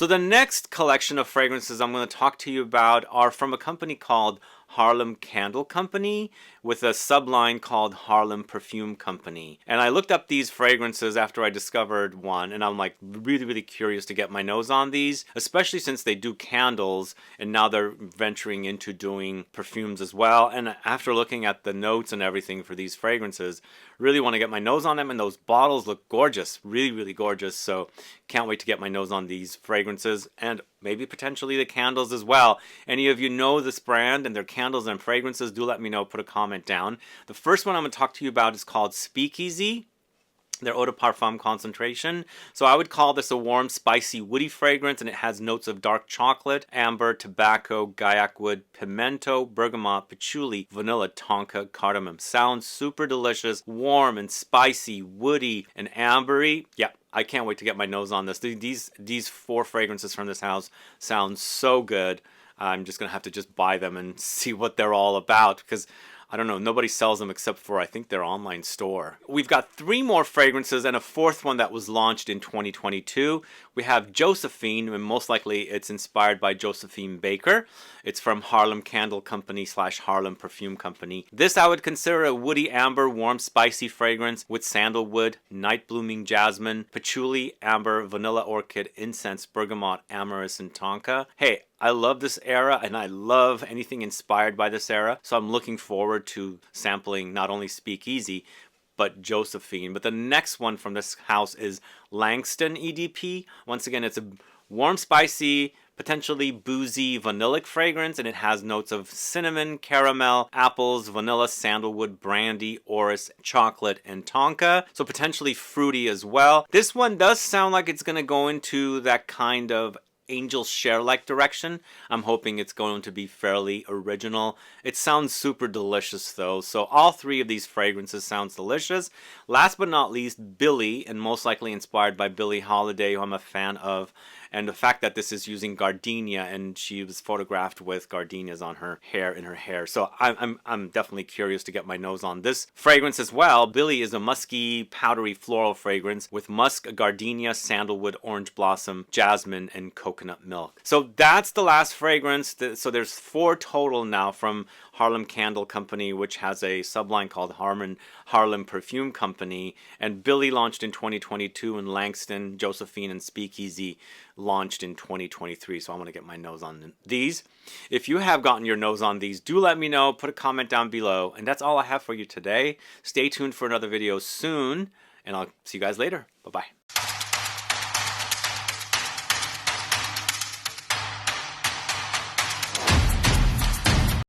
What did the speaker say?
So the next collection of fragrances I'm going to talk to you about are from a company called HARLEM Candle Co. with a subline called HARLEM Perfume Co. And I looked up these fragrances after I discovered one, and I'm like really curious to get my nose on these, especially since they do candles and now they're venturing into doing perfumes as well. And after looking at the notes and everything for these fragrances, really want to get my nose on them, and those bottles look gorgeous, really gorgeous. So can't wait to get my nose on these fragrances and maybe potentially the candles as well. Any of you know this brand and their candles and fragrances, do let me know. Put a comment down. The first one I'm going to talk to you about is called Speakeasy, their eau de parfum concentration. So I would call this a warm, spicy, woody fragrance, and it has notes of dark chocolate, amber, tobacco, Guaiac wood, pimento, bergamot, patchouli, vanilla, tonka, cardamom. Sounds super delicious, warm and spicy, woody and ambery. Yeah, I can't wait to get my nose on this. These 4 fragrances from this house sound so good. I'm just gonna have to just buy them and see what they're all about, because I don't know, nobody sells them except for, I think, their online store. We've got 3 more fragrances and a 4th one that was launched in 2022. We have Josephine, and most likely it's inspired by Josephine Baker. It's from HARLEM Candle Co. / HARLEM Perfume Co. This I would consider a woody amber, warm, spicy fragrance with sandalwood, night blooming jasmine, patchouli, amber, vanilla orchid, incense, bergamot, amyris, and tonka. Hey, I love this era, and I love anything inspired by this era, so I'm looking forward to sampling not only Speakeasy, but Josephine. But the next one from this house is Langston EDP. Once again, it's a warm, spicy, potentially boozy vanillic fragrance, and it has notes of cinnamon, caramel, apples, vanilla, sandalwood, brandy, orris, chocolate, and tonka. So potentially fruity as well. This one does sound like it's going to go into that kind of angel share-like direction. I'm hoping it's going to be fairly original. It sounds super delicious though. So all 3 of these fragrances sounds delicious. Last but not least, BILLIE, and most likely inspired by Billie Holiday, who I'm a fan of. And the fact that this is using gardenia, and she was photographed with gardenias on her hair, in her hair. So I'm definitely curious to get my nose on this fragrance as well. BILLIE is a musky, powdery floral fragrance with musk, gardenia, sandalwood, orange blossom, jasmine, and coconut milk. So that's the last fragrance. So there's 4 total now from HARLEM Candle Co., which has a subline called HARLEM Perfume Co. And BILLIE launched in 2022, and Langston, Josephine, and Speakeasy launched in 2023. So I want to get my nose on these. If you have gotten your nose on these, do let me know. Put a comment down below. And that's all I have for you today. Stay tuned for another video soon, and I'll see you guys later. Bye-bye.